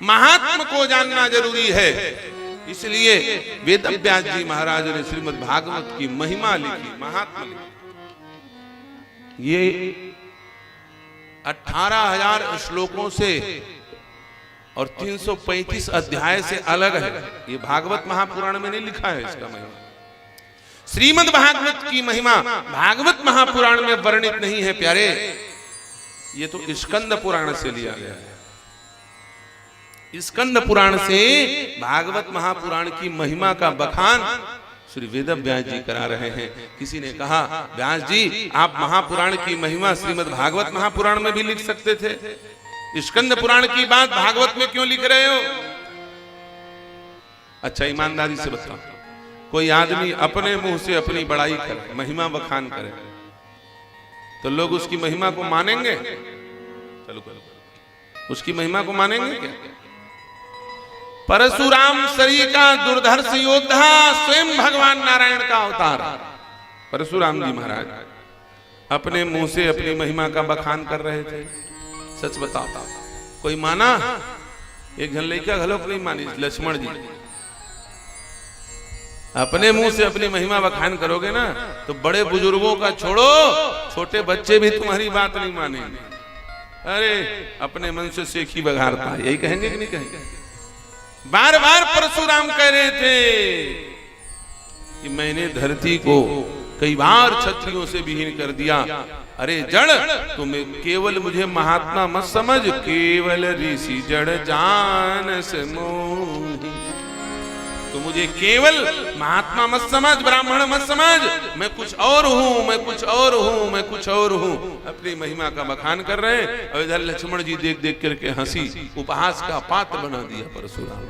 महात्मा को जानना जरूरी है। इसलिए वेद व्यास जी महाराज ने श्रीमद् भागवत की महिमा लिखी, महात्मा लिखी। ये 18,000 श्लोकों से और 335 अध्याय से अलग है। ये भागवत महापुराण में नहीं लिखा है इसका महिमा। श्रीमद् भागवत की महिमा भागवत महापुराण में वर्णित नहीं है प्यारे, ये तो स्कंद पुराण से लिया गया है। स्कंद पुराण से भागवत महापुराण की महिमा का बखान श्री वेद व्यास जी करा रहे हैं। किसी ने कहा, व्यास जी आप महापुराण की महिमा श्रीमद् भागवत महापुराण में भी लिख सकते थे, स्कंद पुराण की बात भागवत में क्यों लिख रहे हो? अच्छा ईमानदारी से बताओ, कोई आदमी अपने मुंह से अपनी बड़ाई करे, महिमा बखान करे, तो लोग उसकी महिमा को मानेंगे? चलो उसकी महिमा को मानेंगे क्या? परशुराम शरीर का दुर्धर्ष योद्धा स्वयं भगवान नारायण का अवतार परशुराम जी महाराज अपने मुंह से अपनी महिमा का बखान कर रहे थे। सच बताओ कोई माना? एक जन लड़का घलोक नहीं मानी। लक्ष्मण जी अपने मुंह से अपनी महिमा बखान करोगे ना तो बड़े बुजुर्गों का छोड़ो, छोटे बच्चे भी तुम्हारी बात नहीं मानेंगे। अरे अपने मन से सेखी बघारता, यही कहेंगे कि नहीं कहेंगे? बार बार परशुराम कह रहे थे कि मैंने धरती को कई बार क्षत्रियों से विहीन कर दिया। अरे जड़, तुम केवल मुझे महात्मा मत समझ, केवल ऋषि जड़ जानस मोहि। तो मुझे केवल महात्मा मत समझ, ब्राह्मण मत समझ, मैं कुछ और हूं, मैं कुछ और हूं, मैं कुछ और हूं। अपनी महिमा का बखान कर रहे हैं और इधर लक्ष्मण जी देख देख करके हंसी, उपहास का पात्र बना दिया परशुराम।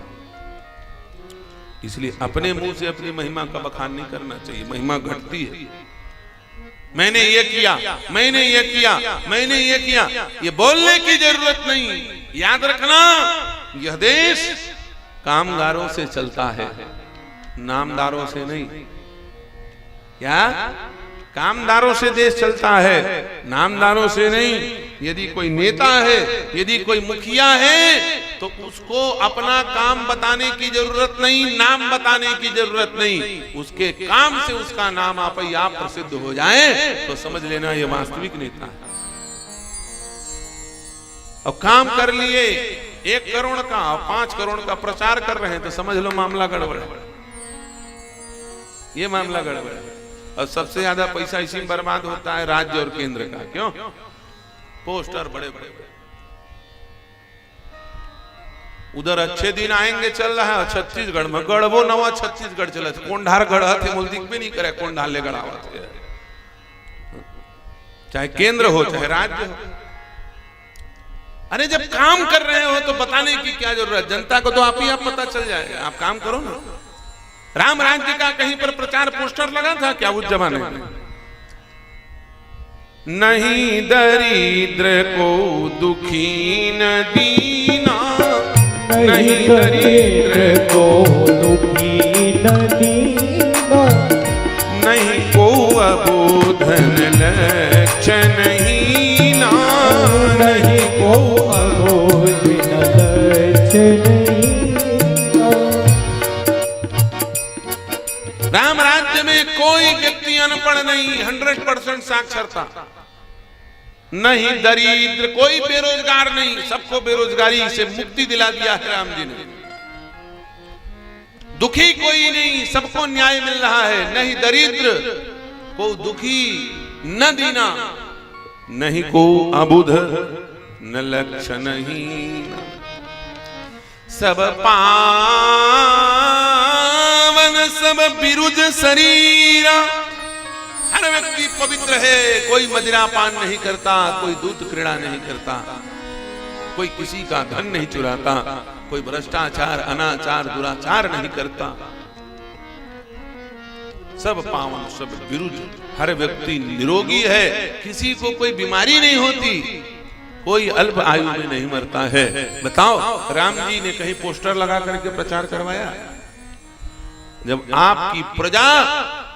इसलिए अपने मुंह से अपनी महिमा का बखान नहीं करना चाहिए, महिमा घटती है। मैंने ये किया, मैंने ये किया, मैंने ये किया, ये बोलने की जरूरत नहीं। याद रखना, यह देश कामगारों से चलता है, नामदारों से नहीं। क्या? कामदारों से देश चलता है, नामदारों से नहीं। यदि कोई नेता है, यदि कोई मुखिया है, तो उसको अपना काम बताने की जरूरत नहीं, नाम बताने की जरूरत नहीं। उसके काम से उसका नाम आप प्रसिद्ध हो जाए तो समझ लेना ये वास्तविक नेता है। और काम कर लिए 1 करोड़ का और 5 करोड़ का प्रचार कर रहे हैं तो समझ लो मामला गड़बड़ है, ये मामला गड़बड़ है। और सबसे ज्यादा पैसा इसी में बर्बाद होता है राज्य और केंद्र का। क्यों? पोस्टर बड़े बड़े, उधर अच्छे दिन आएंगे चल रहा है छत्तीसगढ़ में गढ़बो नवा छत्तीसगढ़ चला कोंडार गढ़ थे मुल्दिक भी नहीं करे, कोंडार ले गढ़ावा थे। चाहे केंद्र हो चाहे राज्य हो। अरे जब काम कर रहे हो तो बताने की क्या जरूरत? जनता को तो आप ही पता चल जाएगा। आप काम करो ना। राम राज्य का कहीं पर प्रचार पोस्टर लगा था क्या उस जमाने में? नहीं दरिद्र को दुखी न दीना, नहीं दरिद्र को दुखी न दीना, नहीं को अबोधन लक्ष्य नहीं ना, नहीं को अबोधन लक्ष्य नहीं ना। राम राज्य में कोई व्यक्ति अनपढ़ नहीं, 100% साक्षरता। नहीं दरिद्र, कोई बेरोजगार नहीं, सबको बेरोजगारी से मुक्ति दिला दिया है राम जी ने। दुखी कोई नहीं, सबको न्याय मिल रहा है। नहीं दरिद्र को दुखी न दीना, नहीं को अबुध न लक्ष्य नहीं। सब पावन सब बिरुज शरीरा, हर व्यक्ति पवित्र है। कोई मदिरा पान नहीं करता, कोई दूध क्रीड़ा नहीं करता, कोई किसी का धन नहीं चुराता, कोई भ्रष्टाचार अनाचार दुराचार नहीं करता। सब पावन सब बिरुज, हर व्यक्ति निरोगी है, किसी को कोई बीमारी नहीं होती, कोई अल्प आयु में नहीं मरता है। बताओ राम जी ने कहीं पोस्टर लगा करके प्रचार करवाया? जब आपकी प्रजा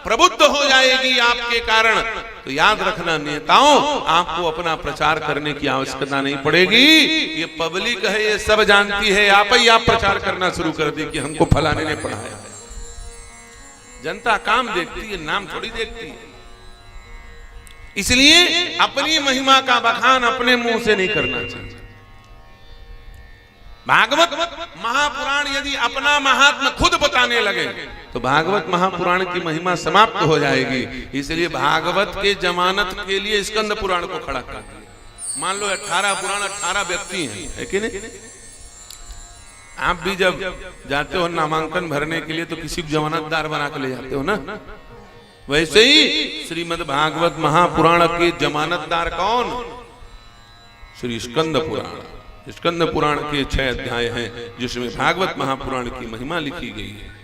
प्रबुद्ध हो जाएगी आपके कारण, तो याद रखना नेताओं, आपको अपना प्रचार करने की आवश्यकता नहीं पड़ेगी। ये पब्लिक है, ये सब जानती है, आप ही आप प्रचार करना शुरू कर दी कि हमको फलाने ने पढ़ाया। जनता काम देखती है, नाम थोड़ी देखती है। इसलिए अपनी महिमा का बखान अपने मुंह से नहीं करना चाहिए। भागवत महापुराण यदि अपना महात्मा खुद बताने लगे तो भागवत महापुराण की महिमा समाप्त हो जाएगी। इसलिए भागवत के जमानत के लिए स्कंद पुराण को खड़ा कर दिया। मान लो 18 पुराण 18 व्यक्ति हैं, है कि नहीं? आप भी जब जाते हो नामांकन भरने के लिए तो किसी जमानतदार बना के ले जाते हो ना, वैसे ही श्रीमद् भागवत महापुराण के जमानतदार कौन? श्री स्कंद पुराण। स्कंद पुराण के 6 अध्याय हैं जिसमें भागवत महापुराण की महिमा लिखी गई है।